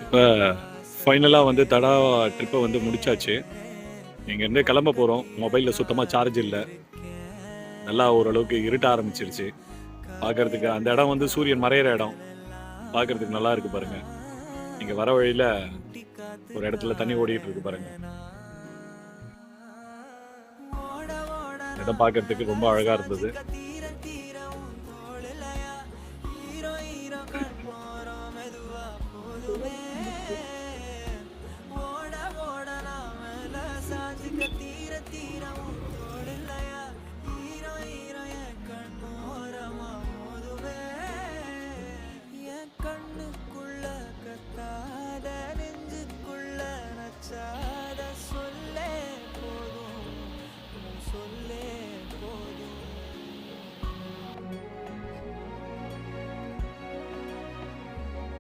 இப்போ ஃபைனலாக வந்து தடா ட்ரிப்பை வந்து முடிச்சாச்சு. இங்கேருந்து கிளம்ப போகிறோம். மொபைலில் சுத்தமாக சார்ஜ் இல்லை. நல்லா ஓரளவுக்கு இருட்ட ஆரம்பிச்சிருச்சு. பார்க்கறதுக்கு அந்த இடம் வந்து சூரியன் மறையிற இடம். பார்க்கறதுக்கு நல்லா இருக்கு பாருங்க. இங்கே வர வழியில் ஒரு இடத்துல தண்ணி ஓடிட்டு இருக்கு பாருங்க. இடம் பார்க்கறதுக்கு ரொம்ப அழகாக இருந்தது.